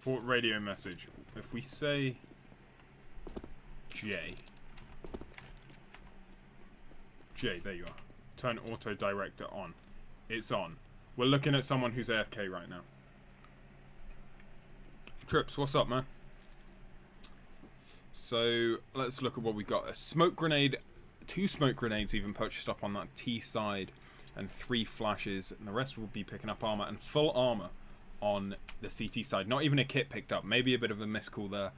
Report radio message. If we say J, there you are. Turn auto director on. It's on. We're looking at someone who's AFK right now. Trips, what's up, man? So let's look at what we got. A smoke grenade, 2 smoke grenades even purchased up on that T side, and 3 flashes, and the rest will be picking up armor and full armor on the CT side. Not even a kit picked up. Maybe a bit of a miscall there,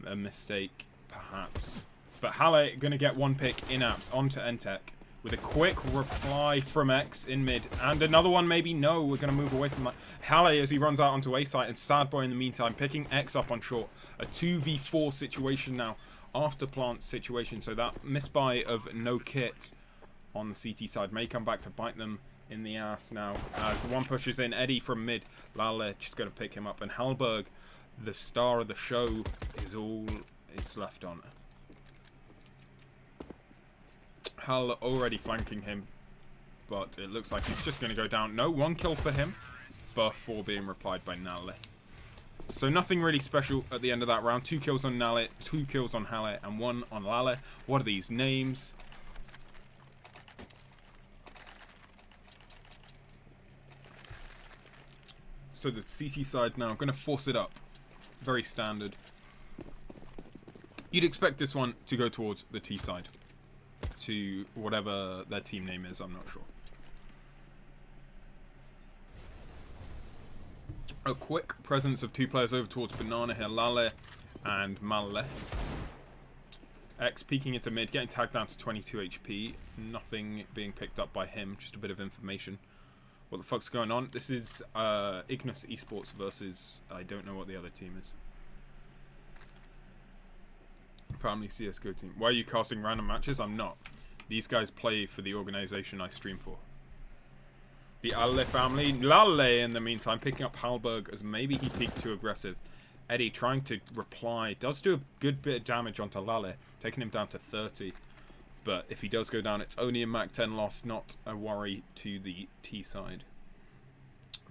a mistake perhaps. But Halle gonna get 1 pick in apps onto Entech with a quick reply from X in mid, and another one maybe. No, we're gonna move away from that. Halle as he runs out onto A site, and Sad Boy in the meantime picking X up on short. A 2v4 situation now, after plant situation, so that misbuy of no kit on the CT side may come back to bite them in the ass now. As one pushes in, Eddie from mid, Lale just going to pick him up, and Halberg, the star of the show, is all it's left on. Hal already flanking him, but it looks like he's just going to go down. No, 1 kill for him, before being replied by Nale. So nothing really special at the end of that round. 2 kills on Nale, 2 kills on Halle, and 1 on Lale. What are these names? So the CT side now, I'm going to force it up. Very standard. You'd expect this one to go towards the T side. To whatever their team name is, I'm not sure. A quick presence of 2 players over towards Banana here, Lale and Malle. X peeking into mid, getting tagged down to 22 HP. Nothing being picked up by him, just a bit of information. What the fuck's going on? This is Ignus Esports versus, I don't know what the other team is. Family CSGO team. Why are you casting random matches? I'm not. These guys play for the organization I stream for. The Alle family. Lale in the meantime picking up Halberg as maybe he peaked too aggressive. Eddie trying to reply. Does do a good bit of damage onto Lale, taking him down to 30. But if he does go down, it's only a Mac 10 loss, not a worry to the T side.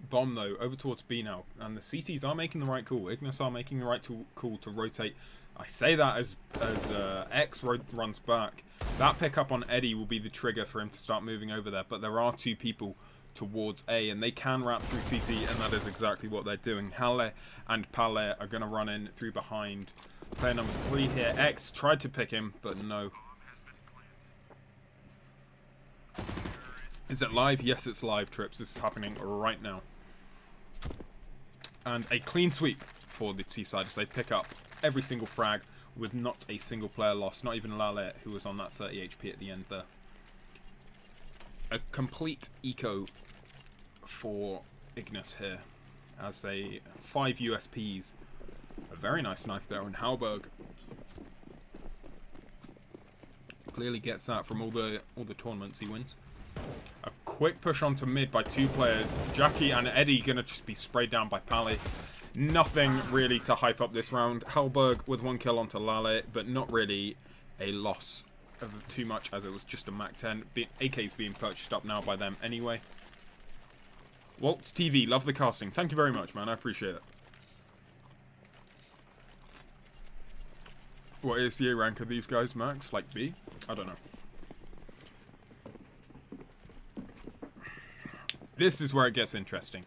Bomb though, over towards B now. And the CTs are making the right call. Ignus are making the right call to rotate. I say that as X runs back. That pickup on Eddie will be the trigger for him to start moving over there. But there are 2 people towards A, and they can wrap through CT, and that is exactly what they're doing. Halle and Palle are going to run in through behind. Player number 3 here. X tried to pick him, but no. Is it live? Yes, it's live, Trips. This is happening right now. And a clean sweep for the T side as they pick up every single frag with not a single player lost. Not even Lale, who was on that 30 HP at the end there. A complete eco for Ignus here as a 5 USPs. A very nice knife there on Halberg. Clearly gets that from all the tournaments he wins. A quick push onto mid by 2 players. Jackie and Eddie gonna just be sprayed down by Pally. Nothing really to hype up this round. Halberg with 1 kill onto Lale, but not really a loss of too much as it was just a Mac 10. AK's being purchased up now by them anyway. Waltz TV, love the casting. Thank you very much, man. I appreciate it. What ACA rank are these guys, Max? Like B? I don't know. This is where it gets interesting.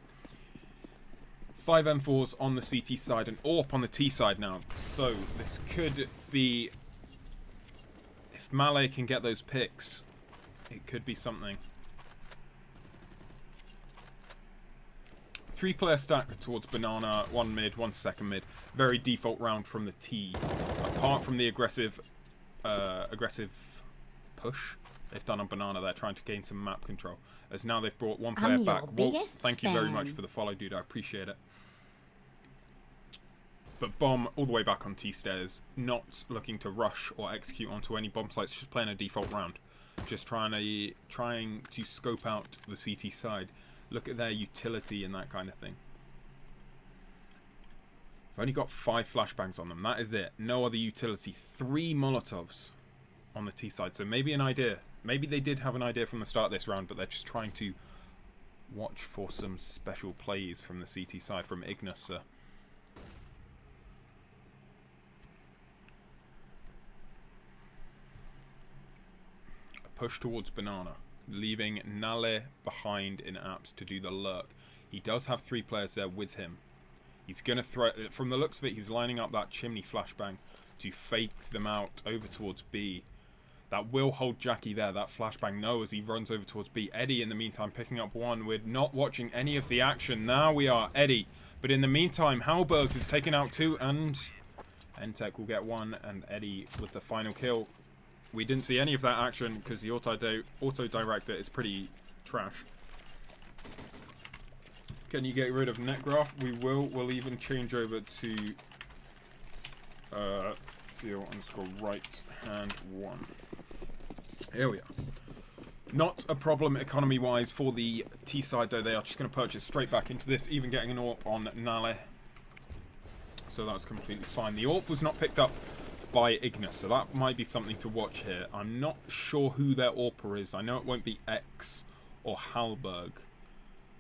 5 M4s on the CT side and AWP on the T side now. So this could be, if Malay can get those picks, it could be something. 3-player stack towards Banana, 1 mid, 1 second mid. Very default round from the T. Apart from the aggressive push they've done on Banana, they're trying to gain some map control. As now they've brought 1 player back. Waltz, thank you very much for the follow, dude. I appreciate it. But Bomb all the way back on T-stairs, not looking to rush or execute onto any bomb sites, just playing a default round. Just trying to scope out the CT side. Look at their utility and that kind of thing. I've only got 5 flashbangs on them. That is it. No other utility. 3 Molotovs on the T side. So maybe an idea. Maybe they did have an idea from the start of this round, but they're just trying to watch for some special plays from the CT side from Ignus. push towards Banana, leaving Nale behind in Apps to do the lurk. He does have 3 players there with him. He's going to throw, from the looks of it, he's lining up that chimney flashbang to fake them out over towards B. That will hold Jackie there, that flashbang. No, as he runs over towards B. Eddie, in the meantime, picking up 1. We're not watching any of the action. Now we are Eddie. But in the meantime, Halberg has taken out 2, and Entech will get 1, and Eddie with the final kill. We didn't see any of that action because the auto-director is pretty trash. Can you get rid of Netgraph? We will. We'll even change over to seal_right hand 1. Here we are. Not a problem economy-wise for the T side, though. They are just going to purchase straight back into this, even getting an AWP on Nale. So that's completely fine. The AWP was not picked up by Ignus, so that might be something to watch here. I'm not sure who their AWPer is. I know it won't be X or Halberg,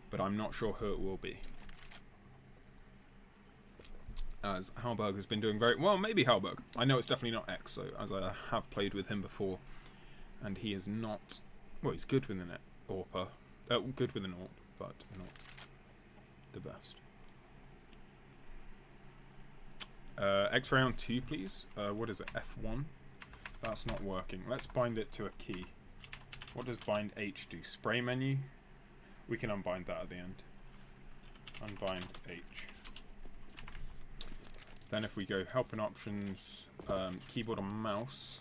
but I'm not sure who it will be. As Halberg has been doing very well. Maybe Halberg. I know it's definitely not X, so as I have played with him before, and he is not. Well, he's good with an AWPer. Good with an AWP, but not the best. X-ray on 2, please. What is it? F1. That's not working. Let's bind it to a key. What does bind H do? Spray menu. We can unbind that at the end. Unbind H. Then if we go help and options, keyboard and mouse,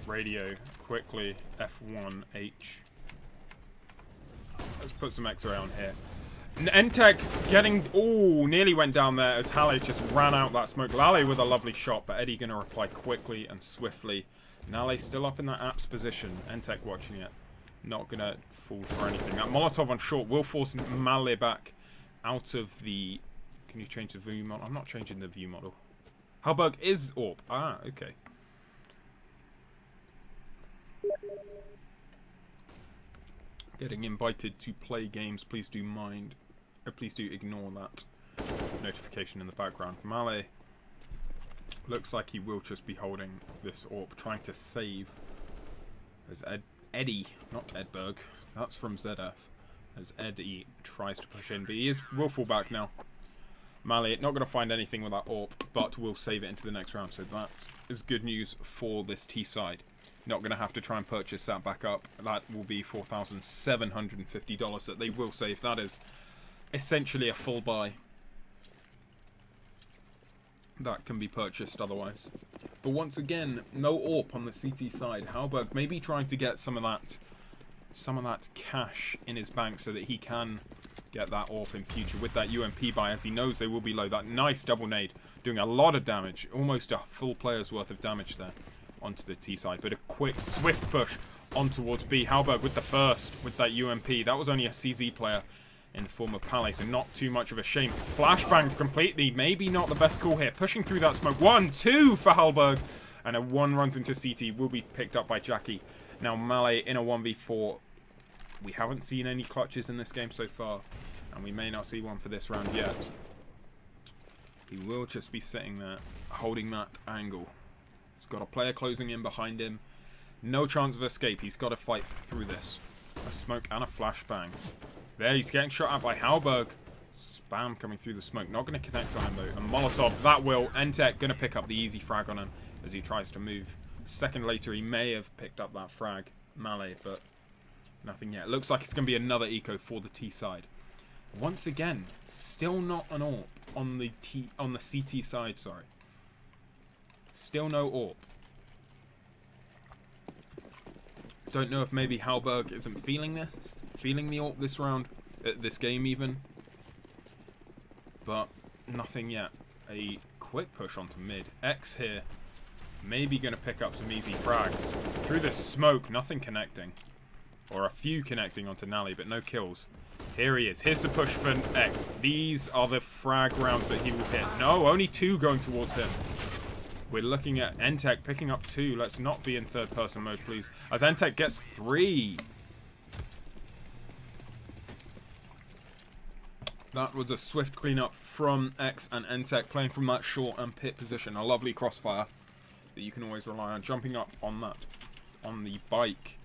radio, quickly, F1, H. Let's put some X-ray on here. Entech getting, ooh, nearly went down there as Halle just ran out that smoke. Lale with a lovely shot, but Eddie going to reply quickly and swiftly. Nale still up in that apps position. Entech watching it. Not going to fall for anything. That Molotov on short will force Male back out of the... Can you change the view model? I'm not changing the view model. Halberg is AWP. Ah, okay. Getting invited to play games. Please do mind. Please do ignore that notification in the background. Male looks like he will just be holding this AWP, trying to save. As Eddie, not Edberg, that's from ZF. As Eddie tries to push in, but he will fall back now. Male not going to find anything with that AWP, but will save it into the next round. So that is good news for this T side. Not going to have to try and purchase that back up. That will be $4,750 that they will save. That is essentially a full buy. That can be purchased otherwise. But once again, no AWP on the CT side. Halberg maybe trying to get some of that cash in his bank so that he can get that AWP in future with that UMP buy, as he knows they will be low. That nice double nade doing a lot of damage, almost a full player's worth of damage there onto the T side. But a quick, swift push on towards B. Halberg with the first, with that UMP. That was only a CZ player in the form of Palace, so not too much of a shame. Flashbang completely, maybe not the best call here. Pushing through that smoke. 1-2 for Halberg. And a 1 runs into CT, will be picked up by Jackie. Now Male in a 1v4. We haven't seen any clutches in this game so far, and we may not see one for this round yet. He will just be sitting there, holding that angle. He's got a player closing in behind him. No chance of escape. He's got to fight through this. A smoke and a flashbang. There, he's getting shot at by Halberg. Spam coming through the smoke. Not going to connect on him, though. And Molotov, that will. Entech going to pick up the easy frag on him as he tries to move. A second later, he may have picked up that frag, Male, but nothing yet. Looks like it's going to be another eco for the T side. Once again, still not an AWP on the CT side, sorry. Still no AWP. Don't know if maybe Halberg isn't feeling the AWP this round, this game even. But nothing yet. A quick push onto mid. X here, maybe going to pick up some easy frags. Through the smoke, nothing connecting. Or a few connecting onto Nally, but no kills. Here he is. Here's the push for X. These are the frag rounds that he will hit. No, only 2 going towards him. We're looking at Entech picking up 2. Let's not be in third-person mode, please. As Entech gets 3. That was a swift cleanup from X and Entech, playing from that short and pit position. A lovely crossfire. that you can always rely on. Jumping up on that, on the bike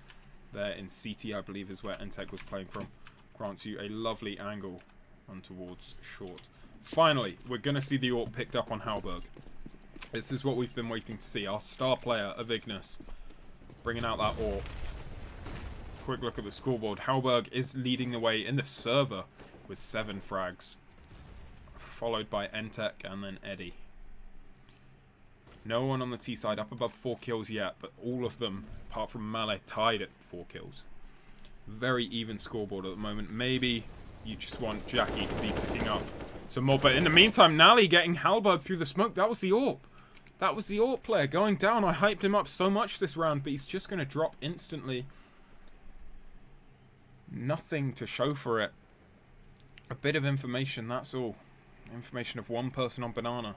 there in CT, I believe is where Entech was playing from. Grants you a lovely angle on towards short. Finally, we're going to see the AWP picked up on Halberg. This is what we've been waiting to see. Our star player of Ignus bringing out that AWP. Quick look at the scoreboard. Halberg is leading the way in the server with 7 frags. Followed by Entech and then Eddie. No one on the T side up above 4 kills yet, but all of them, apart from Malay, tied at 4 kills. Very even scoreboard at the moment. Maybe you just want Jackie to be picking up some more. But in the meantime, Nally getting Halberg through the smoke. That was the AWP. That was the AWP player going down. I hyped him up so much this round, but he's just going to drop instantly. Nothing to show for it. A bit of information, that's all. Information of one person on Banana.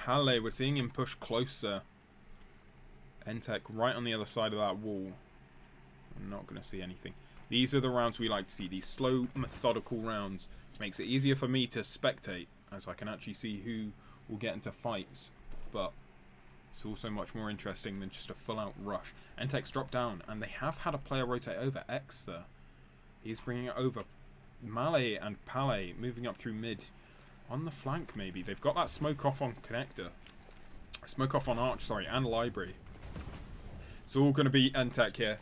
Halle, we're seeing him push closer. Entech right on the other side of that wall. I'm not going to see anything. These are the rounds we like to see. These slow, methodical rounds. Makes it easier for me to spectate, as I can actually see who will get into fights. But it's also much more interesting than just a full-out rush. Entech's dropped down, and they have had a player rotate over. X there. He's bringing it over. Malay and Palais moving up through mid. On the flank, maybe. They've got that smoke off on connector. Smoke off on arch, sorry, and library. It's all going to be Entech here.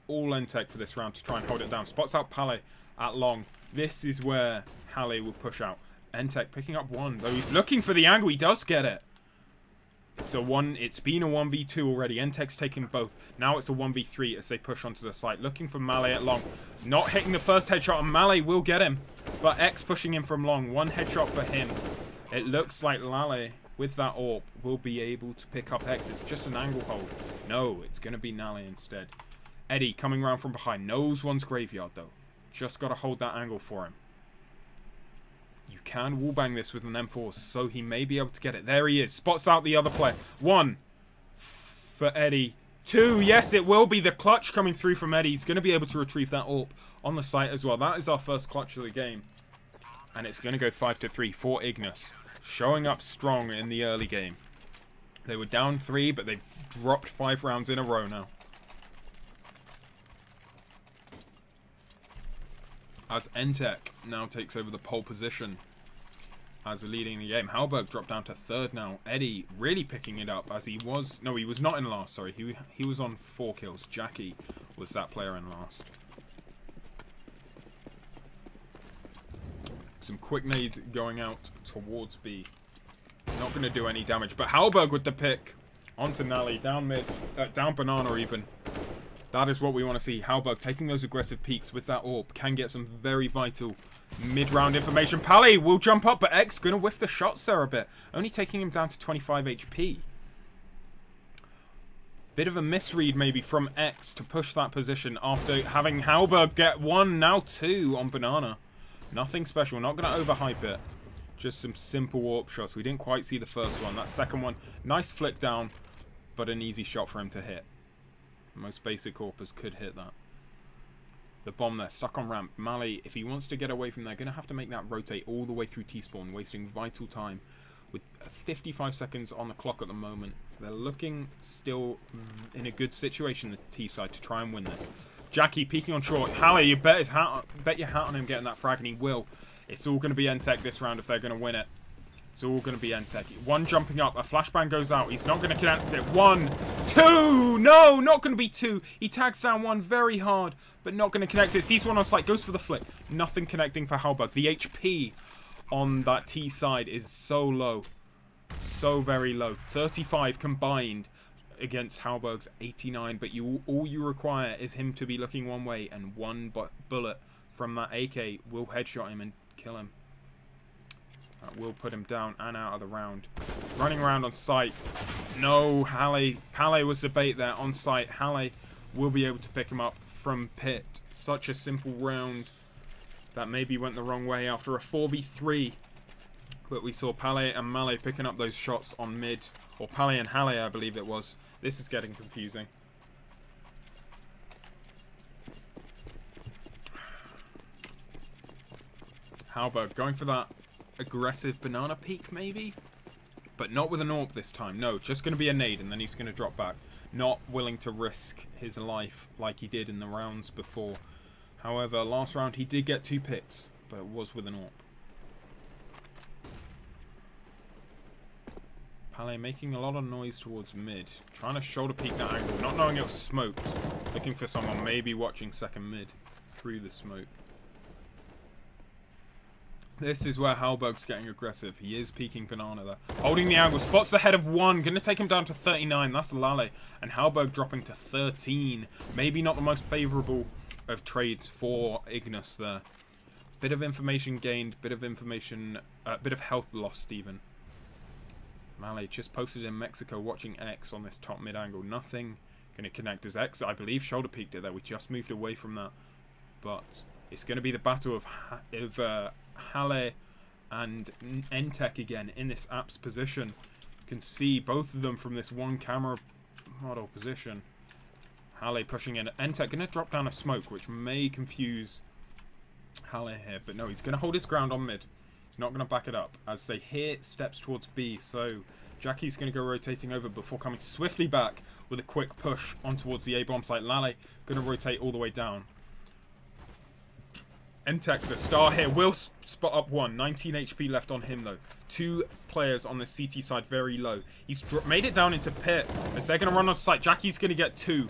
All Entech for this round to try and hold it down. Spots out Palais at long. This is where Halle will push out. Entech picking up one, though he's looking for the angle. He does get it. It's been a 1v2 already. Entech's taking both. Now it's a 1v3 as they push onto the site. Looking for Malay at long. Not hitting the first headshot, and Malay will get him. But X pushing him from long. One headshot for him. It looks like Lale, with that AWP, will be able to pick up X. It's just an angle hold. No, it's going to be Nale instead. Eddie coming around from behind. Knows one's graveyard, though. Just got to hold that angle for him. You can wallbang this with an M4, so he may be able to get it. There he is. Spots out the other player. 1 for Eddie. 2. Yes, it will be the clutch coming through from Eddie. He's going to be able to retrieve that AWP on the site as well. That is our first clutch of the game. And it's going to go 5-3 for Ignus. Showing up strong in the early game. They were down 3, but they've dropped 5 rounds in a row now. As Entech now takes over the pole position as leading the game. Halberg dropped down to 3rd now. Eddie really picking it up as he was... No, he was not in last, sorry. He was on 4 kills. Jackie was that player in last. Some quick nades going out towards B. Not going to do any damage. But Halberg with the pick onto Nally. Down mid. Down Banana even. That is what we want to see. Halberg taking those aggressive peaks with that AWP. Can get some very vital mid-round information. Palais will jump up, but X going to whiff the shots there a bit. Only taking him down to 25 HP. Bit of a misread maybe from X to push that position after having Halberg get 1, now 2 on Banana. Nothing special. Not going to overhype it. Just some simple AWP shots. We didn't quite see the first one. That second one, nice flick down, but an easy shot for him to hit. Most basic AWPers could hit that. The bomb there, stuck on ramp. Mali, if he wants to get away from there, going to have to make that rotate all the way through T-spawn, wasting vital time. With 55 seconds on the clock at the moment. They're looking still in a good situation, the T-side, to try and win this. Jackie peeking on short. Halle, you bet your hat on him getting that frag, and he will. It's all going to be Entech this round if they're going to win it. It's all going to be Entech. 1 jumping up. A flashbang goes out. He's not going to connect it. 1, 2. No, not going to be 2. He tags down 1 very hard, but not going to connect it. Sees 1 on site. Goes for the flick. Nothing connecting for Halberg. The HP on that T side is so low. So very low. 35 combined against Halberg's 89. But all you require is him to be looking one way, and 1 bullet from that AK will headshot him and kill him. That will put him down and out of the round. Running around on site. No, Halle was the bait there on site. Halle will be able to pick him up from pit. Such a simple round that maybe went the wrong way after a 4v3. But we saw Palais and Malay picking up those shots on mid. Or Palais and Halle, I believe it was. This is getting confusing. Halberg going for that aggressive banana peek, maybe? But not with an AWP this time. No, just going to be a nade, and then he's going to drop back. Not willing to risk his life like he did in the rounds before. However, last round he did get 2 picks, but it was with an AWP. Pale making a lot of noise towards mid. Trying to shoulder peek that angle, not knowing it was smoked. Looking for someone maybe watching second mid through the smoke. This is where Halberg's getting aggressive. He is peeking Banana there. Holding the angle. Spots the head of 1. Going to take him down to 39. That's Lale. And Halberg dropping to 13. Maybe not the most favourable of trades for Ignus there. Bit of information gained. Bit of information... bit of health lost even. Male just posted in Mexico watching X on this top mid angle. Nothing going to connect as X, I believe, shoulder peeked it there. We just moved away from that. But it's going to be the battle of Halle and Entek again in this apps position. You can see both of them from this one camera model position. Halle pushing in. Entek going to drop down a smoke, which may confuse Halle here. But no, he's going to hold his ground on mid. He's not going to back it up. As they hear steps towards B, so Jackie's going to go rotating over before coming swiftly back with a quick push on towards the A-bomb site. Lale going to rotate all the way down. Entek, the star here, will spot up 1. 19 HP left on him, though. 2 players on the CT side, very low. He's made it down into pit as they're going to run on site. Jackie's going to get 2.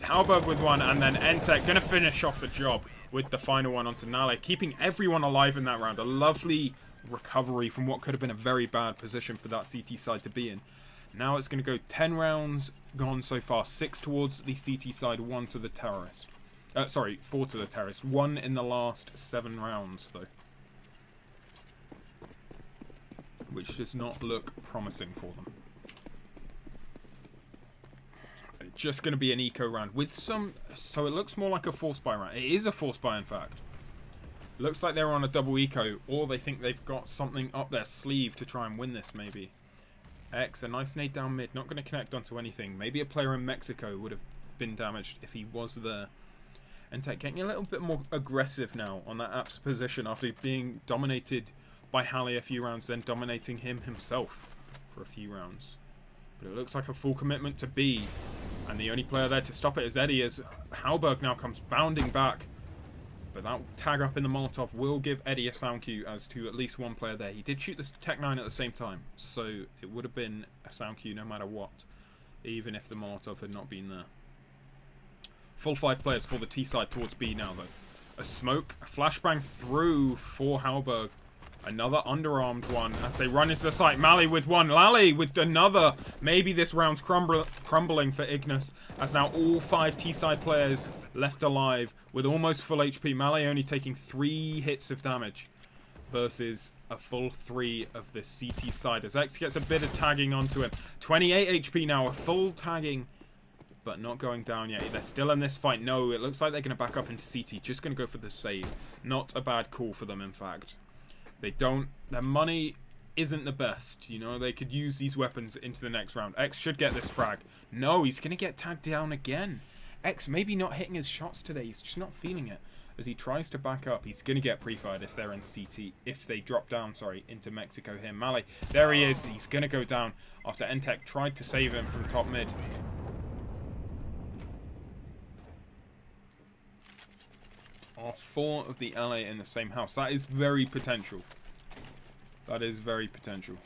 Halberg with 1, and then Entek going to finish off the job with the final one onto Nale, keeping everyone alive in that round. A lovely recovery from what could have been a very bad position for that CT side to be in. Now it's going to go 10 rounds gone so far. 6 towards the CT side, 1 to the terrorist. Sorry, 4 to the terrorist. 1 in the last 7 rounds, though. Which does not look promising for them. Just going to be an eco round with some... So it looks more like a force buy round. It is a force buy, in fact. Looks like they're on a double eco, or they think they've got something up their sleeve to try and win this, maybe. X, a nice nade down mid. Not going to connect onto anything. Maybe a player in Mexico would have been damaged if he was there. Entek getting a little bit more aggressive now on that apps position after being dominated by Halle a few rounds, then dominating him himself for a few rounds. But it looks like a full commitment to B. And the only player there to stop it is Eddie, as Halberg now comes bounding back. But that tag up in the Molotov will give Eddie a sound cue as to at least one player there. He did shoot the Tech 9 at the same time, so it would have been a sound cue no matter what, even if the Molotov had not been there. Full 5 players for the T side towards B now, though. A smoke, a flashbang through for Halberg. Another underarmed one as they run into the site. Mali with 1. Lally with another. Maybe this round's crumbling for Ignus, as now all 5 T-side players left alive with almost full HP. Mali only taking 3 hits of damage versus a full 3 of the CT side, as X gets a bit of tagging onto him. 28 HP now, a full tagging, but not going down yet. They're still in this fight. No, it looks like they're going to back up into CT. Just going to go for the save. Not a bad call for them, in fact. They don't... Their money isn't the best, you know? They could use these weapons into the next round. X should get this frag. No, he's going to get tagged down again. X maybe not hitting his shots today. He's just not feeling it. As he tries to back up, he's going to get pre-fired if they're in CT. If they drop down, sorry, into Mexico here. Mali, there he is. He's going to go down after Entek tried to save him from top mid. Are 4 of the LA in the same house. That is very potential. That is very potential.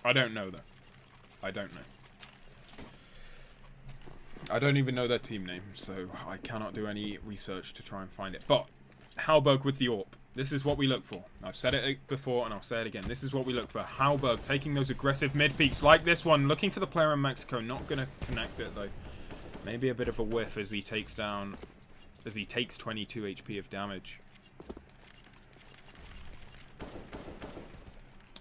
I don't know, though. I don't know. I don't even know their team name, so I cannot do any research to try and find it. But, Halberg with the AWP. This is what we look for. I've said it before, and I'll say it again. This is what we look for. Halberg taking those aggressive mid-peaks like this one. Looking for the player in Mexico. Not going to connect it, though. Maybe a bit of a whiff as he takes down, as he takes 22 HP of damage.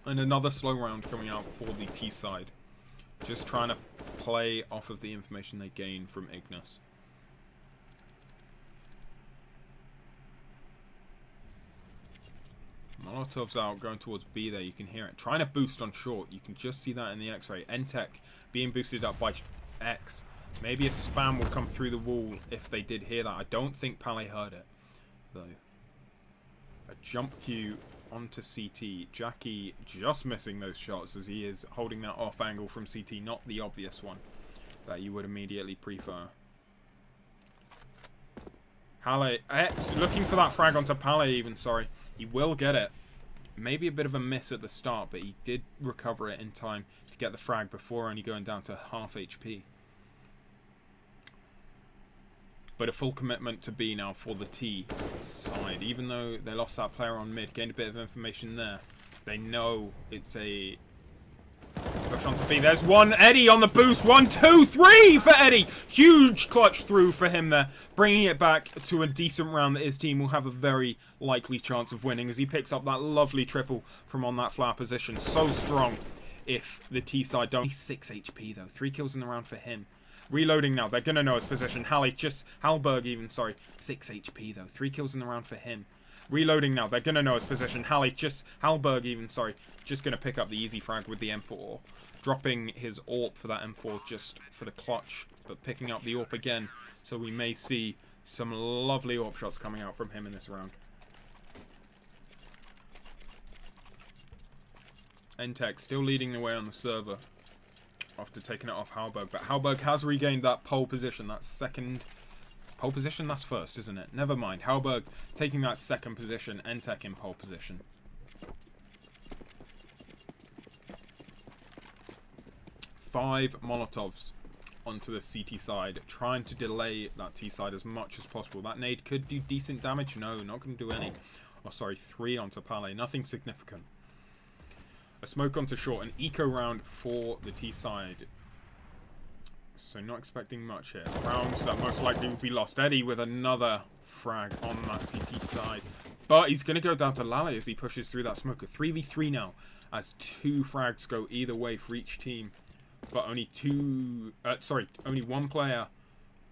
And another slow round coming out for the T side. Just trying to play off of the information they gain from Ignus. Molotov's out, going towards B there. You can hear it. Trying to boost on short. You can just see that in the X-ray. Entek being boosted up by X. Maybe a spam will come through the wall if they did hear that. I don't think Pale heard it, though. A jump cue onto CT. Jackie just missing those shots as he is holding that off angle from CT, not the obvious one that you would immediately prefer. Halle, X looking for that frag onto Pale even, sorry. He will get it. Maybe a bit of a miss at the start, but he did recover it in time to get the frag before only going down to half HP. But a full commitment to B now for the T side. Even though they lost that player on mid, gained a bit of information there. They know it's a push on to B. There's one. Eddie on the boost. 1, 2, 3 for Eddie. Huge clutch through for him there. Bringing it back to a decent round that his team will have a very likely chance of winning as he picks up that lovely triple from on that flower position. So strong if the T side don't. He's 6 HP though. 3 kills in the round for him. Reloading now. They're going to know his position. Halberg even, sorry. 6 HP though. 3 kills in the round for him. Reloading now. They're going to know his position. Halberg even, sorry. Just going to pick up the easy frag with the M4. Dropping his AWP for that M4 just for the clutch. But picking up the AWP again. So we may see some lovely AWP shots coming out from him in this round. Entech still leading the way on the server after taking it off Halberg. But Halberg has regained that pole position. That second pole position? That's first, isn't it? Never mind. Halberg taking that second position. Entech in pole position. Five Molotovs onto the CT side, trying to delay that T side as much as possible. That nade could do decent damage. No, not going to do any. Oh, sorry, 3 onto Pale. Nothing significant. A smoke onto short. An eco round for the T side. So not expecting much here. Rounds that most likely will be lost. Eddie with another frag on that CT side. But he's going to go down to Lale as he pushes through that smoker. 3v3 now as 2 frags go either way for each team. But only only 1 player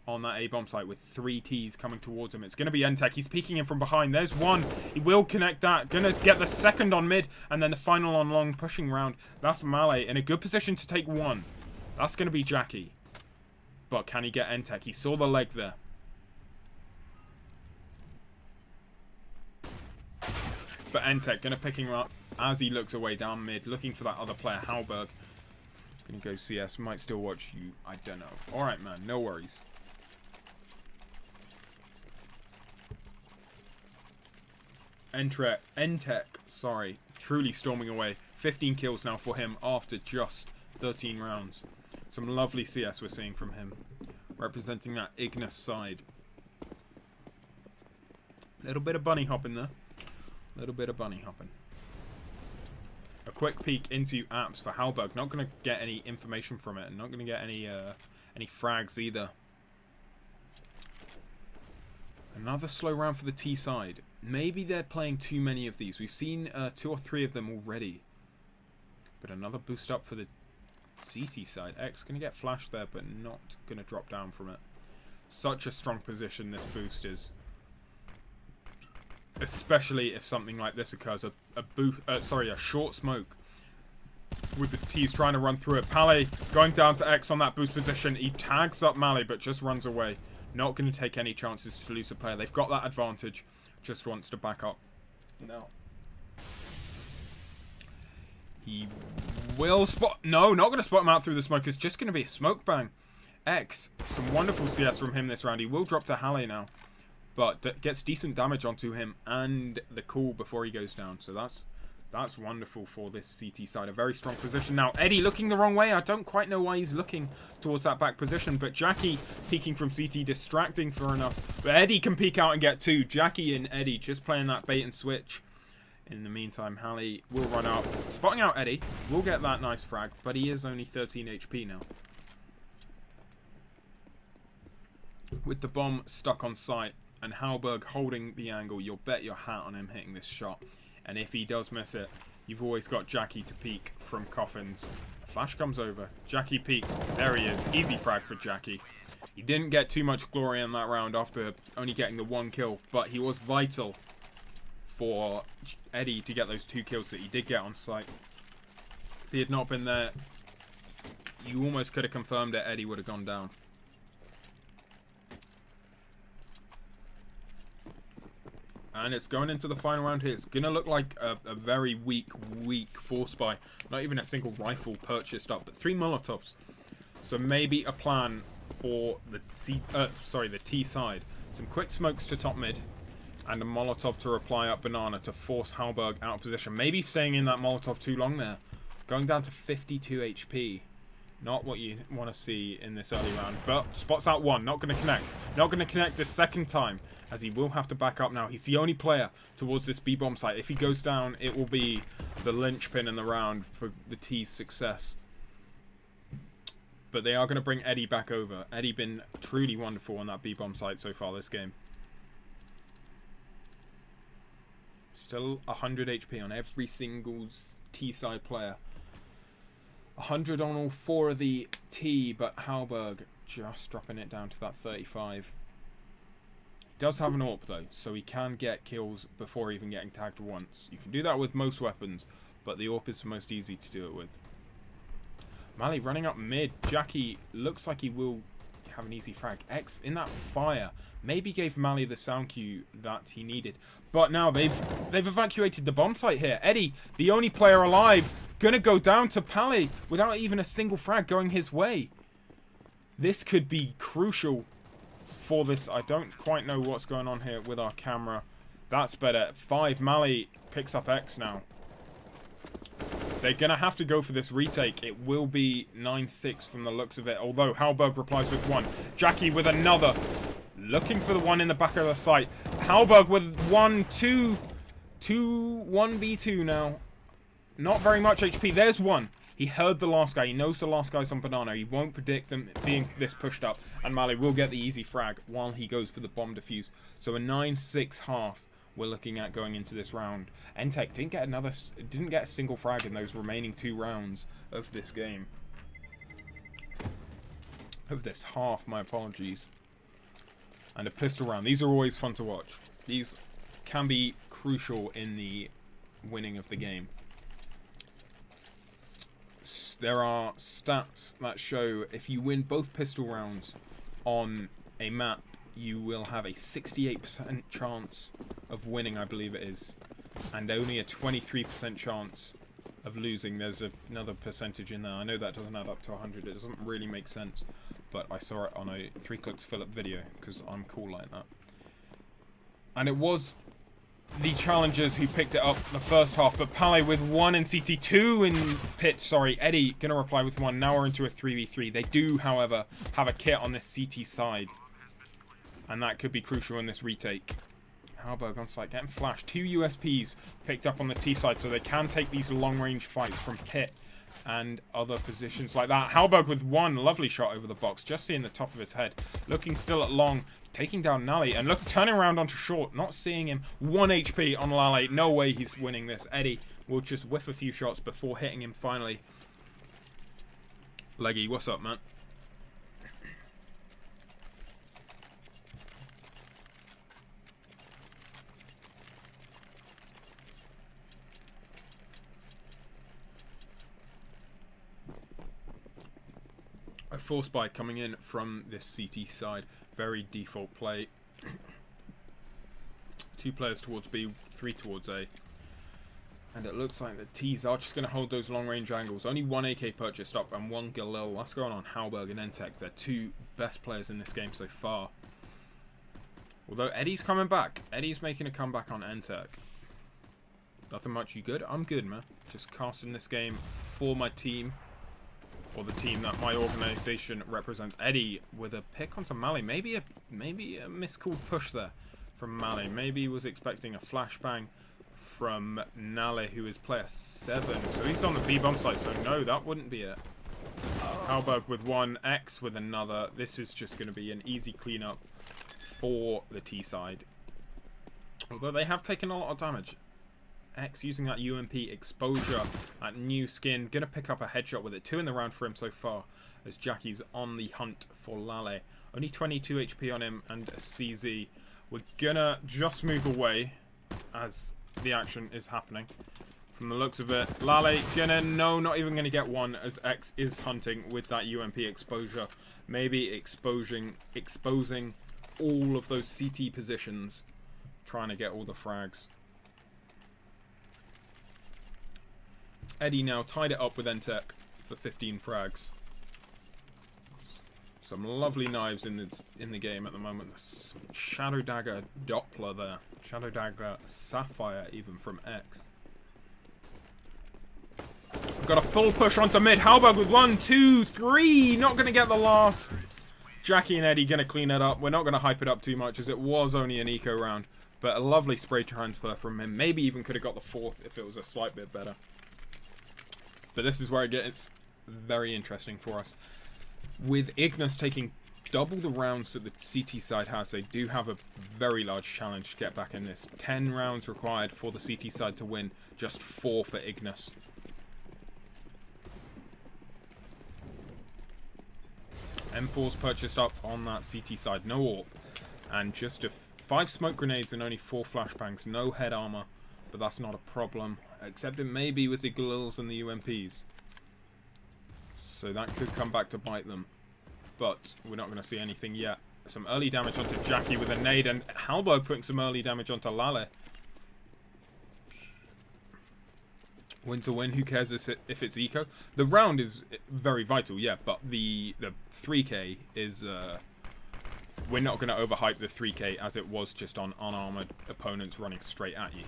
on that A-bomb site with 3 Ts coming towards him. It's going to be Entech. He's peeking in from behind. There's one. He will connect that. Going to get the second on mid. And then the final on long pushing round. That's Male in a good position to take 1. That's going to be Jackie. But can he get Entech? He saw the leg there. But Entech going to pick him up as he looks away down mid. Looking for that other player, Halberg. Going to go CS. Might still watch you. I don't know. Alright, man. No worries. Entech, sorry, truly storming away. 15 kills now for him after just 13 rounds. Some lovely CS we're seeing from him, representing that Ignus side. Little bit of bunny hopping there. Little bit of bunny hopping. A quick peek into apps for Halberg. Not going to get any information from it, and not going to get any frags either. Another slow round for the T side. Maybe they're playing too many of these. We've seen 2 or 3 of them already. But another boost up for the CT side. X going to get flashed there, but not going to drop down from it. Such a strong position this boost is. Especially if something like this occurs. A short smoke. With the T's trying to run through it. Pale going down to X on that boost position. He tags up Male, but just runs away. Not going to take any chances to lose a player. They've got that advantage. Just wants to back up. No. He will spot... No, not going to spot him out through the smoke. It's just going to be a smoke bang. X, some wonderful CS from him this round. He will drop to Halle now. But gets decent damage onto him and the cool before he goes down. So that's wonderful for this CT side. A very strong position. Now, Eddie looking the wrong way. I don't quite know why he's looking towards that back position. But Jackie peeking from CT, distracting for enough. But Eddie can peek out and get 2. Jackie and Eddie just playing that bait and switch. In the meantime, Halle will run up. Spotting out Eddie. Will get that nice frag. But he is only 13 HP now. With the bomb stuck on site. And Halberg holding the angle. You'll bet your hat on him hitting this shot. And if he does miss it, you've always got Jackie to peek from coffins. Flash comes over. Jackie peeks. There he is. Easy frag for Jackie. He didn't get too much glory in that round after only getting the 1 kill. But he was vital for Eddie to get those 2 kills that he did get on site. If he had not been there, you almost could have confirmed that Eddie would have gone down. And it's going into the final round here. It's going to look like a very weak force buy. Not even a single rifle purchased up, but 3 Molotovs. So maybe a plan for the T side. Some quick smokes to top mid. And a Molotov to reply up banana to force Halberg out of position. Maybe staying in that Molotov too long there. Going down to 52 HP. Not what you want to see in this early round. But spots out one. Not going to connect. Not going to connect the second time. As he will have to back up now. He's the only player towards this B-bomb site. If he goes down, it will be the linchpin in the round for the T's success. But they are going to bring Eddie back over. Eddie been truly wonderful on that B-bomb site so far this game. Still 100 HP on every single T-side player. 100 on all 4 of the T, but Halberg just dropping it down to that 35. He does have an AWP though, so he can get kills before even getting tagged once. You can do that with most weapons, but the AWP is the most easy to do it with. Mali running up mid. Jackie looks like he will have an easy frag. X in that fire maybe gave Mali the sound cue that he needed. But now they've evacuated the bomb site here. Eddie, the only player alive, gonna go down to Pally without even a single frag going his way. This could be crucial for this. I don't quite know what's going on here with our camera. That's better. 5. Mali picks up X now. They're going to have to go for this retake. It will be 9-6 from the looks of it. Although Halberg replies with 1. Jackie with another. Looking for the one in the back of the site. Halberg with 1, 2, 1v2 now. Not very much HP. There's one. He heard the last guy. He knows the last guy's on banana. He won't predict them being this pushed up. And Mali will get the easy frag while he goes for the bomb defuse. So a 9-6 half we're looking at going into this round. Entech didn't get a single frag in those remaining 2 rounds of this game. Of this half, my apologies. And a pistol round. These are always fun to watch. These can be crucial in the winning of the game. There are stats that show if you win both pistol rounds on a map, you will have a 68% chance of winning, I believe it is, and only a 23% chance of losing. There's another percentage in there. I know that doesn't add up to 100. It doesn't really make sense, but I saw it on a 3 clicks Philip video because I'm cool like that. And it was the challengers who picked it up the first half, but Pally with 1 in CT, 2 in pit. Sorry, Eddie gonna reply with 1. Now we're into a 3v3. They do, however, have a kit on this CT side, and that could be crucial in this retake. Halberg on site getting flashed. 2 USPs picked up on the T side, so they can take these long-range fights from pit and other positions like that. Halberg with 1 lovely shot over the box, just seeing the top of his head. Looking still at long, taking down Nally, and look, turning around onto short, not seeing him. 1 HP on Lale. No way he's winning this. Eddie will just whiff a few shots before hitting him finally. Leggy, what's up, man? A force buy coming in from this CT side. Very default play. 2 players towards B, 3 towards A. And it looks like the T's are just going to hold those long range angles. Only 1 AK purchased up and 1 Galil. What's going on? Halberg and Entech. They're 2 best players in this game so far. Although Eddie's coming back. Eddie's making a comeback on Entech. Nothing much. You good? I'm good, man. Just casting this game for my team. Or the team that my organization represents. Eddie with a pick onto Mali. Maybe a miscalled push there from Mali. Maybe he was expecting a flashbang from Nale, who is player 7. So he's on the B bomb side. So no, that wouldn't be it. Halberg with 1, X with another. This is just going to be an easy cleanup for the T side. Although they have taken a lot of damage. X using that UMP exposure, that new skin, gonna pick up a headshot with it. 2 in the round for him so far, as Jackie's on the hunt for Lale. Only 22 HP on him and a CZ. We're gonna just move away as the action is happening. From the looks of it, Lale gonna, no, not even gonna get 1 as X is hunting with that UMP exposure. Maybe exposing all of those CT positions trying to get all the frags. Eddie now tied it up with Entech for 15 frags. Some lovely knives in the game at the moment. Shadow Dagger Doppler there. Shadow Dagger Sapphire even from X. We've got a full push onto mid. Halberg with 1, 2, 3. Not going to get the last. Jackie and Eddie going to clean it up. We're not going to hype it up too much as it was only an eco round. But a lovely spray transfer from him. Maybe even could have got the 4th if it was a slight bit better. But this is where it gets very interesting for us. With Ignus taking double the rounds that the CT side has, they do have a very large challenge to get back in this. 10 rounds required for the CT side to win, just 4 for Ignus. M4's purchased up on that CT side, no AWP. And just 5 smoke grenades and only 4 flashbangs, no head armor. But that's not a problem, except it may be with the Galils and the UMPs. So that could come back to bite them. But we're not going to see anything yet. Some early damage onto Jackie with a nade, and Halbo putting some early damage onto Lale. Win to win, who cares if it's eco? The round is very vital, yeah, but the 3k is... we're not going to overhype the 3k as it was just on unarmored opponents running straight at you.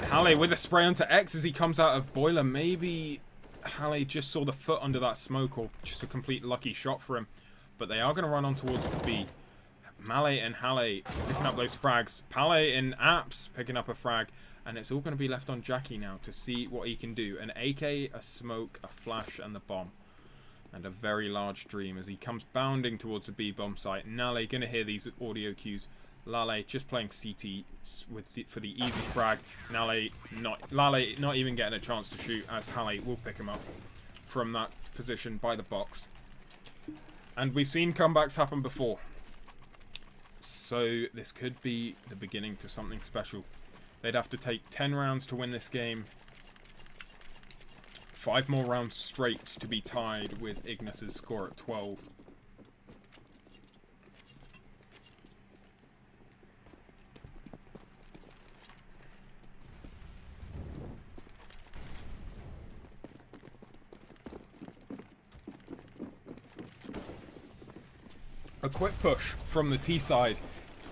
Halle with a spray onto X as he comes out of boiler. Maybe Halle just saw the foot under that smoke, or just a complete lucky shot for him. But they are going to run on towards B. Male and Halle picking up those frags. Pale and Apps picking up a frag. And it's all going to be left on Jackie now to see what he can do. An AK, a smoke, a flash, and the bomb. And a very large dream as he comes bounding towards the B bomb site. Nale going to hear these audio cues. Lale just playing CT for the easy frag. Lale not even getting a chance to shoot, as Halle will pick him up from that position by the box. And we've seen comebacks happen before. So this could be the beginning to something special. They'd have to take 10 rounds to win this game. 5 more rounds straight to be tied with Ignus's score at 12. A quick push from the T side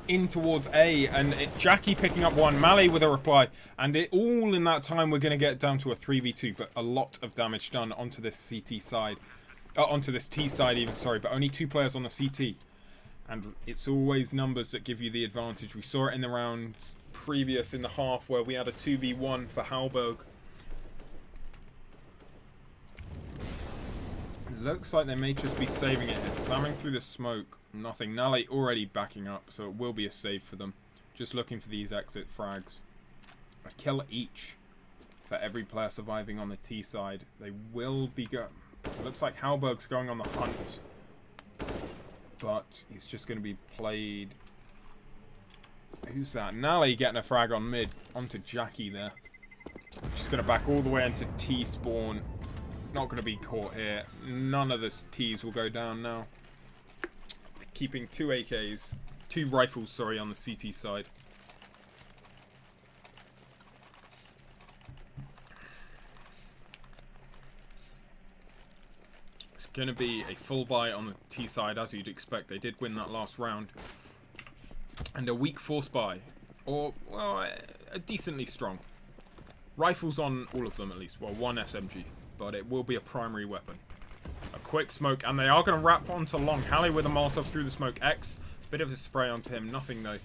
in towards A, and Jackie picking up 1, Male with a reply, and it all in that time we're going to get down to a 3v2, but a lot of damage done onto this CT side, onto this T side even, sorry, but only 2 players on the CT, and it's always numbers that give you the advantage. We saw it in the rounds previous in the half where we had a 2v1 for Halberg. Looks like they may just be saving it here, slamming through the smoke. Nothing. Nale already backing up, so it will be a save for them. Just looking for these exit frags. A kill each for every player surviving on the T side. They will be looks like Halberg's going on the hunt, but he's just going to be played. Who's that? Nale getting a frag on mid onto Jackie there. Just going to back all the way into T spawn. Not going to be caught here. None of the T's will go down now. Keeping 2 AKs, 2 rifles, sorry, on the CT side. It's going to be a full buy on the T side, as you'd expect. They did win that last round. And a weak force buy. Or, well, a decently strong. Rifles on all of them, at least. Well, 1 SMG. But it will be a primary weapon. A quick smoke, and they are going to wrap onto long. Halle with a Molotov through the smoke. X, bit of a spray onto him. Nothing, though.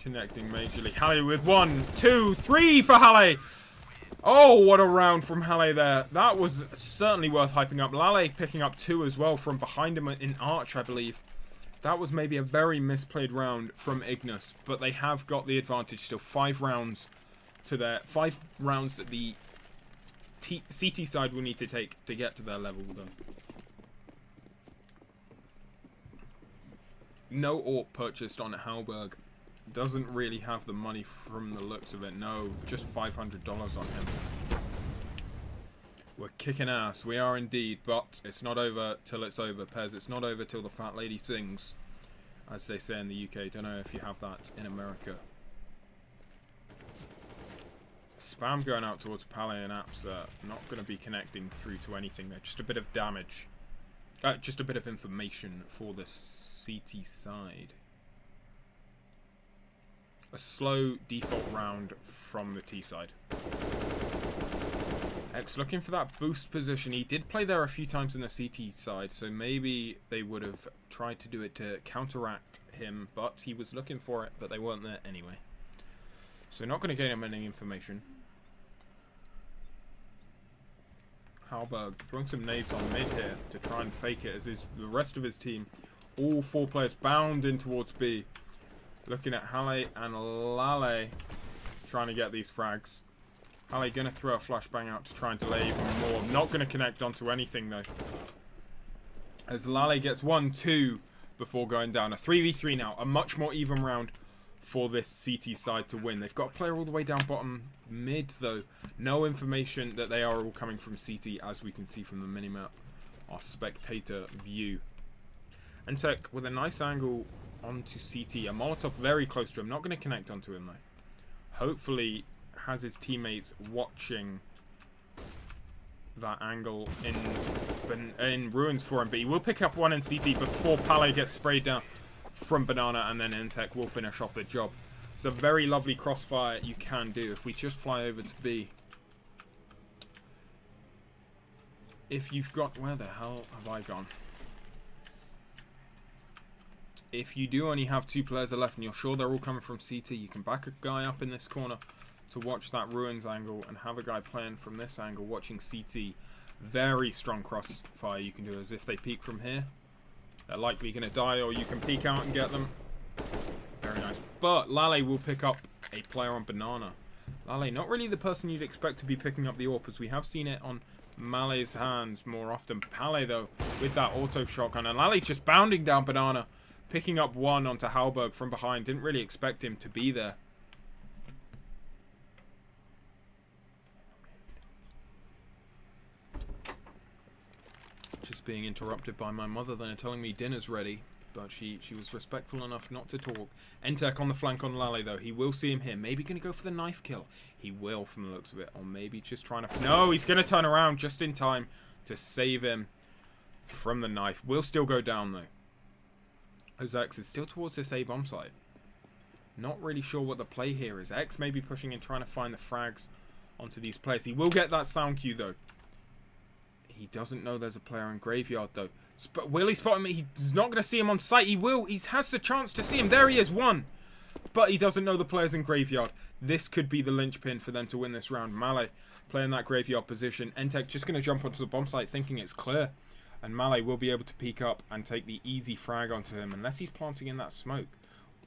Connecting majorly. Halle with 1, 2, 3 for Halle. Oh, what a round from Halle there. That was certainly worth hyping up. Lale picking up 2 as well from behind him in Arch, I believe. That was maybe a very misplayed round from Ignus, but they have got the advantage still. 5 rounds to their 5 rounds that the CT side will need to take to get to their level, though. No AWP purchased on Halberg. Doesn't really have the money from the looks of it. No, just $500 on him. We're kicking ass. We are indeed, but it's not over till it's over, Pez. It's not over till the fat lady sings. as they say in the UK. Don't know if you have that in America. Spam going out towards Pally and Apps. Not going to be connecting through to anything there. Just a bit of damage. Just a bit of information for the CT side. A slow default round from the T side. X looking for that boost position. He did play there a few times in the CT side, so maybe they would have tried to do it to counteract him, but he was looking for it, but they weren't there anyway. So not going to gain him any information. Halberg throwing some nades on mid here to try and fake it as the rest of his team, all 4 players bound in towards B. Looking at Halle and Lale trying to get these frags. Halle going to throw a flashbang out to try and delay even more. Not going to connect onto anything though. As Lale gets 1-2 before going down. A 3v3 now. A much more even round for this CT side to win. They've got a player all the way down bottom mid though. No information that they are all coming from CT as we can see from the minimap. Our spectator view. And Tech with a nice angle onto CT. A Molotov very close to him. Not going to connect onto him though. Hopefully has his teammates watching that angle in ruins for him. But he will pick up one in CT before Pale gets sprayed down from Banana, and then Intech will finish off the job. It's a very lovely crossfire you can do. If we just fly over to B. If you've got... Where the hell have I gone? If you do only have 2 players left and you're sure they're all coming from CT, you can back a guy up in this corner to watch that ruins angle and have a guy playing from this angle watching CT. Very strong crossfire you can do, as if they peek from here, they're likely going to die, or you can peek out and get them. Very nice. But Lale will pick up a player on Banana. Lale, not really the person you'd expect to be picking up the AWP, as we have seen it on Male's hands more often. Pale though with that auto shotgun, and Lale just bounding down Banana, picking up one onto Halberg from behind. Didn't really expect him to be there. Just being interrupted by my mother there telling me dinner's ready, but she was respectful enough not to talk. Entech on the flank on Lale though. He will see him here. Maybe going to go for the knife kill. He will from the looks of it. Or maybe just trying to... No, he's going to turn around just in time to save him from the knife. Will still go down though. As X is still towards this A bomb site. Not really sure what the play here is. X may be pushing and trying to find the frags onto these players. He will get that sound cue though. He doesn't know there's a player in graveyard though. Will he spot him? He's not going to see him on sight. He will. He has the chance to see him. There he is, 1. But he doesn't know the player's in graveyard. This could be the linchpin for them to win this round. Male playing that graveyard position. Entech just going to jump onto the bomb site thinking it's clear. And Male will be able to peek up and take the easy frag onto him. Unless he's planting in that smoke.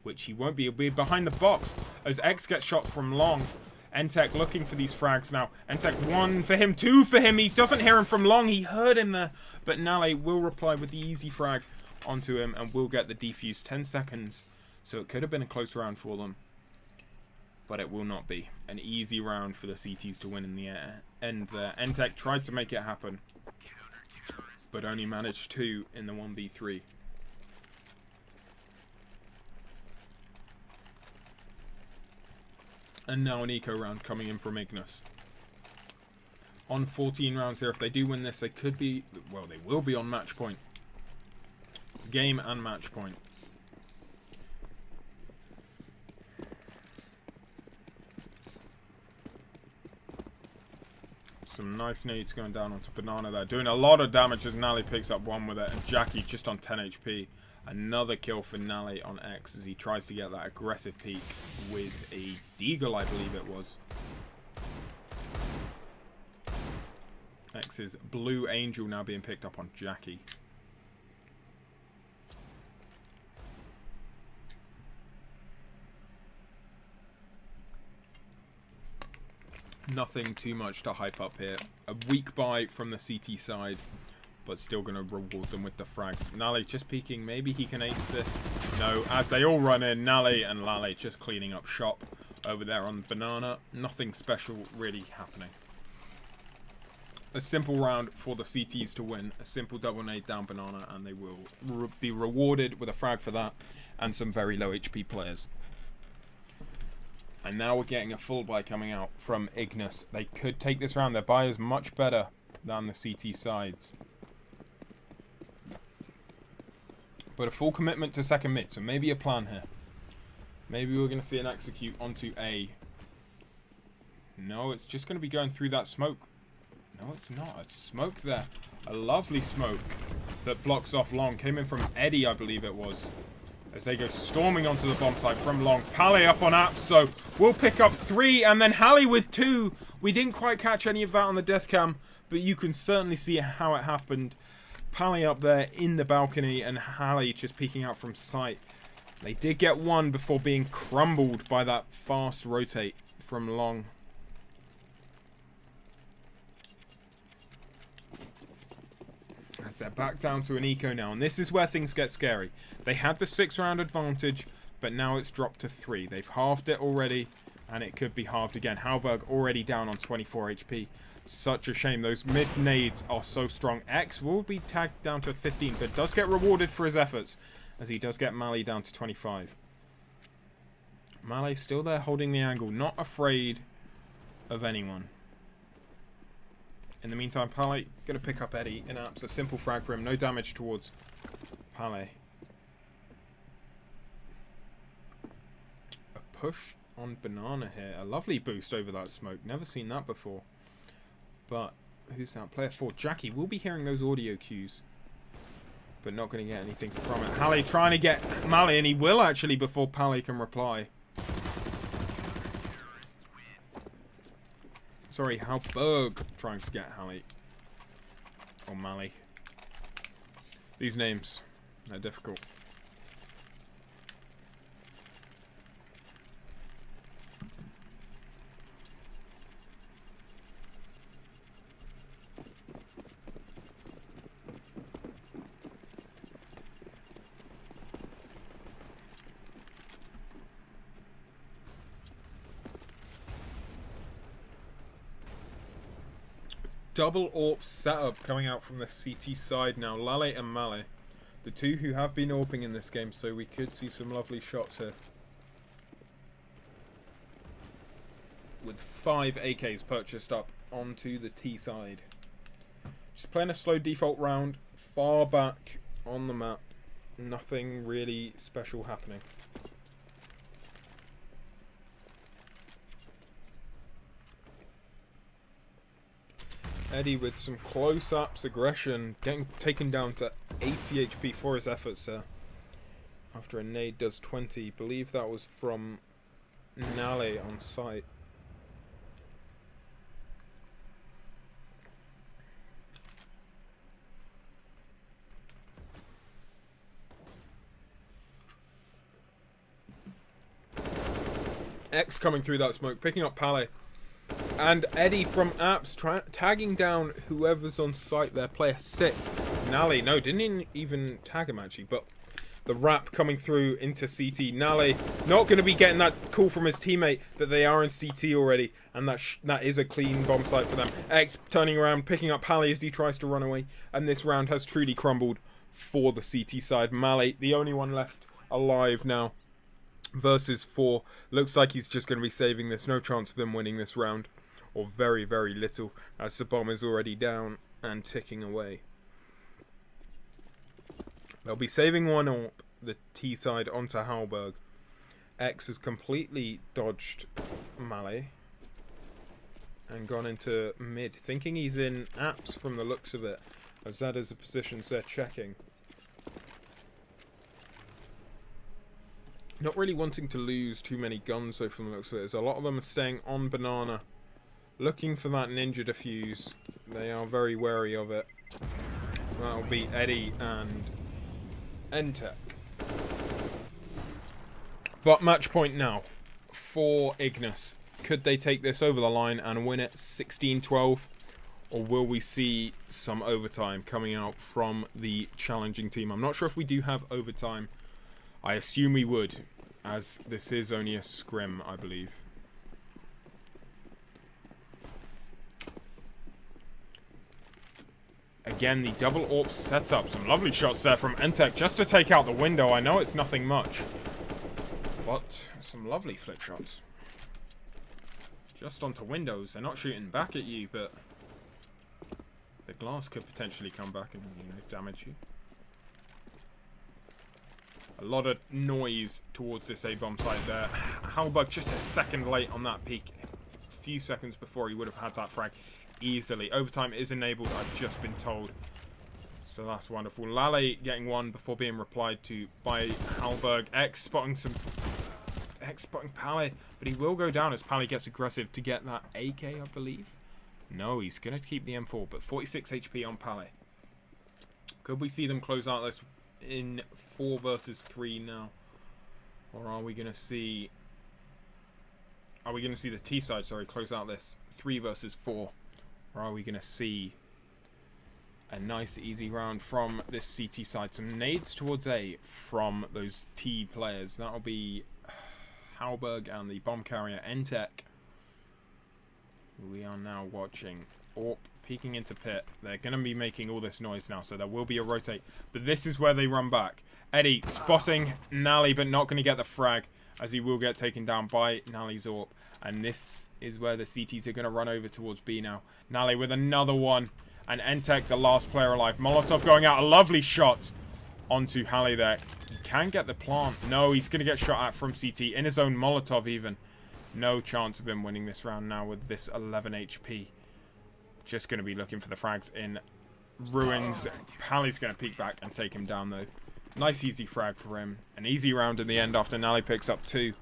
Which he won't be. He'll be behind the box as X gets shot from long. Entech looking for these frags now. Entech 1 for him, 2 for him. He doesn't hear him from long. He heard him there. But Nale will reply with the easy frag onto him and will get the defuse. 10 seconds. So it could have been a close round for them. But it will not be. An easy round for the CTs to win in the end there. Entech tried to make it happen, but only managed 2 in the 1v3. And now an eco round coming in from Ignus. On 14 rounds here. If they do win this, they could be... Well, they will be on match point. Game and match point. Some nice nades going down onto Banana there. Doing a lot of damage as Nally picks up 1 with it. And Jackie just on 10 HP. Another kill for Nally on X as he tries to get that aggressive peak with a Deagle, I believe it was. X's Blue Angel now being picked up on Jackie. Nothing too much to hype up here. A weak buy from the CT side, but still going to reward them with the frags. Nale just peeking. Maybe he can ace this. No, as they all run in, Nale and Lale just cleaning up shop over there on Banana. Nothing special really happening. a simple round for the CTs to win. A simple double nade down banana, and they will be rewarded with a frag for that and some very low HP players. And now we're getting a full buy coming out from Ignus. They could take this round. Their buy is much better than the CT sides. But a full commitment to second mid, so maybe a plan here. Maybe we're going to see an execute onto A. No, it's just going to be going through that smoke. No, it's not. It's smoke there. A lovely smoke that blocks off long. Came in from Eddie, I believe it was. As they go storming onto the bomb site from long. Pally up on Apps, so we'll pick up 3. And then Hallie with 2. We didn't quite catch any of that on the death cam, but you can certainly see how it happened. Pally up there in the balcony and Hallie just peeking out from sight. They did get 1 before being crumbled by that fast rotate from long. As they're back down to an eco now, and this is where things get scary. They had the 6-round advantage, but now it's dropped to 3. They've halved it already, and it could be halved again. Halberg already down on 24 HP. Such a shame. Those mid nades are so strong. X will be tagged down to 15, but does get rewarded for his efforts, as he does get Mali down to 25. Mali still there holding the angle, not afraid of anyone. In the meantime, Pally going to pick up Eddie in Apps. A simple frag for him. No damage towards Pally. A push on banana here. A lovely boost over that smoke. Never seen that before. But who's that? Player 4. Jackie will be hearing those audio cues, but not going to get anything from it. Hallie trying to get Mali, and he will actually before Pally can reply. Sorry, Halberg trying to get Hallie. Or Mali. These names, they're difficult. Double AWP setup coming out from the CT side now. Lale and Male, the two who have been AWPing in this game, so we could see some lovely shots here. With 5 AKs purchased up onto the T side. Just playing a slow default round, far back on the map. Nothing really special happening. Eddie with some close-ups, aggression, getting taken down to 80 HP for his efforts there. After a nade does 20. Believe that was from Nale on site. X coming through that smoke, picking up Pale. And Eddie from Apps tagging down whoever's on site there, player 6. Nally, no, didn't even tag him actually, but the wrap coming through into CT. Nally not going to be getting that call from his teammate that they are in CT already, and that is a clean bomb site for them. X turning around, picking up Pally as he tries to run away, and this round has truly crumbled for the CT side. Mally, the only one left alive now. Versus 4. Looks like he's just going to be saving this. No chance of him winning this round. Or very, very little. As the bomb is already down and ticking away. They'll be saving one up the T side onto Halberg. X has completely dodged Mali. And gone into mid. Thinking he's in Apps from the looks of it. As that is the positions they're checking. Not really wanting to lose too many guns though from the looks of it. As a lot of them are staying on banana. Looking for that ninja defuse. They are very wary of it. That'll be Eddie and Entech. But match point now for Ignus. Could they take this over the line and win it 16-12? Or will we see some overtime coming out from the challenging team? I'm not sure if we do have overtime. I assume we would, as this is only a scrim, I believe. Again, the double AWP setup. Some lovely shots there from Entek just to take out the window. I know it's nothing much, but some lovely flick shots. Just onto windows. They're not shooting back at you, but the glass could potentially come back and, you know, damage you. A lot of noise towards this A-bomb site there. Halberg just a second late on that peak. A few seconds before he would have had that frag easily. Overtime is enabled, I've just been told. So that's wonderful. Lale getting one before being replied to by Halberg. X spotting Pally, but he will go down as Pally gets aggressive to get that AK, I believe. No, he's going to keep the M4, but 46 HP on Pally. Could we see them close out this in 4 versus 3 now? Or are we going to see... Are we going to see the T side, sorry, close out this 3 versus 4? Or are we going to see a nice easy round from this CT side? Some nades towards A from those T players. That'll be Halberg and the bomb carrier Entek. We are now watching AWP peeking into pit. They're going to be making all this noise now, so there will be a rotate. But this is where they run back. Eddie spotting Nally, but not going to get the frag, as he will get taken down by Nally's AWP. And this is where the CTs are going to run over towards B now. Nally with another one. And Entek, the last player alive. Molotov going out. A lovely shot onto Halle there. He can get the plant. No, he's going to get shot at from CT. In his own Molotov even. No chance of him winning this round now with this 11 HP. Just going to be looking for the frags in ruins. Halle's going to peek back and take him down though. Nice easy frag for him. An easy round in the end after Nally picks up 2.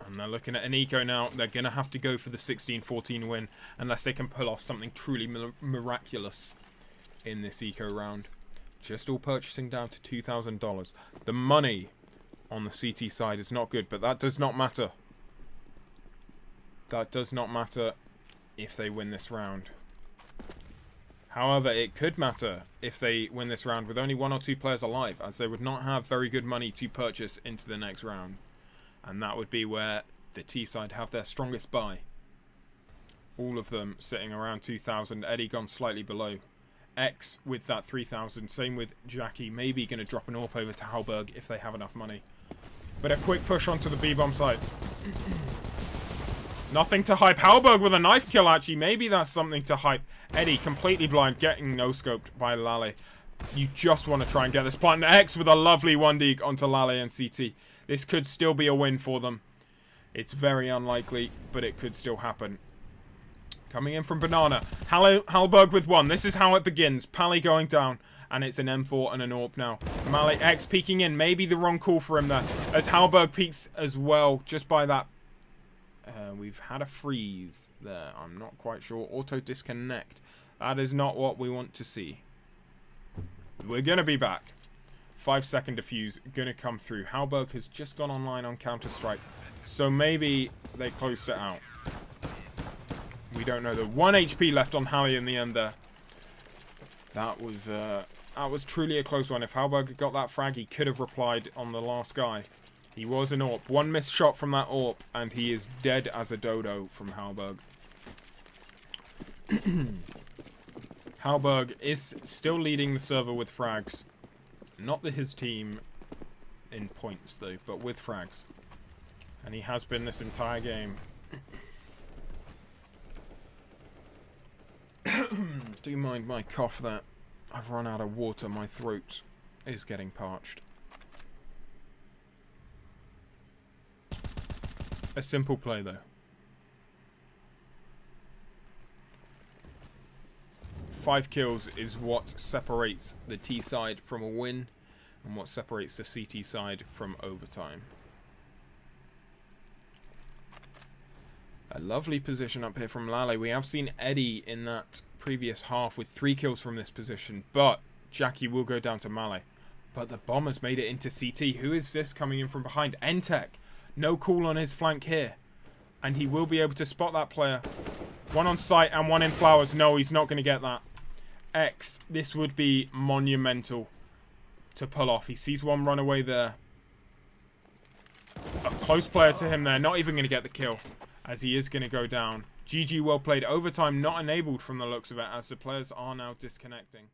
And they're looking at an eco now. They're going to have to go for the 16-14 win unless they can pull off something truly miraculous in this eco round. Just all purchasing down to $2,000. The money on the CT side is not good, but that does not matter. That does not matter if they win this round. However, it could matter if they win this round with only 1 or 2 players alive, as they would not have very good money to purchase into the next round. And that would be where the T side have their strongest buy. All of them sitting around 2,000. Eddie gone slightly below. X with that 3,000. Same with Jackie. Maybe going to drop an AWP over to Halberg if they have enough money. But a quick push onto the B-bomb side. Nothing to hype. Halberg with a knife kill, actually. Maybe that's something to hype. Eddie completely blind, getting no-scoped by Lale. You just want to try and get this plant. X with a lovely 1D onto Lale and CT. This could still be a win for them. It's very unlikely, but it could still happen. Coming in from Banana. Halberg with 1. This is how it begins. Pally going down. And it's an M4 and an AWP now. Mali X peeking in. Maybe the wrong call for him there. As Halberg peeks as well. Just by that. We've had a freeze there. I'm not quite sure. Auto disconnect. That is not what we want to see. We're going to be back. 5-second defuse going to come through. Halberg has just gone online on Counter-Strike. So maybe they closed it out. We don't know. The 1 HP left on Halle in the end there. That was truly a close one. If Halberg got that frag, he could have replied on the last guy. He was an AWP. 1 missed shot from that AWP, and he is dead as a dodo from Halberg. Halberg is still leading the server with frags. Not his team in points, though, but with frags. And he has been this entire game. Do you mind my cough there? I've run out of water. My throat is getting parched. A simple play, though. 5 kills is what separates the T side from a win, and what separates the CT side from overtime. A lovely position up here from Lale. We have seen Eddie in that previous half with 3 kills from this position, but Jackie will go down to Male. But the Bombers made it into CT. Who is this coming in from behind? Entek. No call on his flank here. And he will be able to spot that player. 1 on site and 1 in flowers. No, he's not going to get that. X, this would be monumental to pull off. He sees 1 run away there. A close player to him there. Not even going to get the kill. as he is going to go down. GG, well played. Overtime not enabled from the looks of it, as the players are now disconnecting.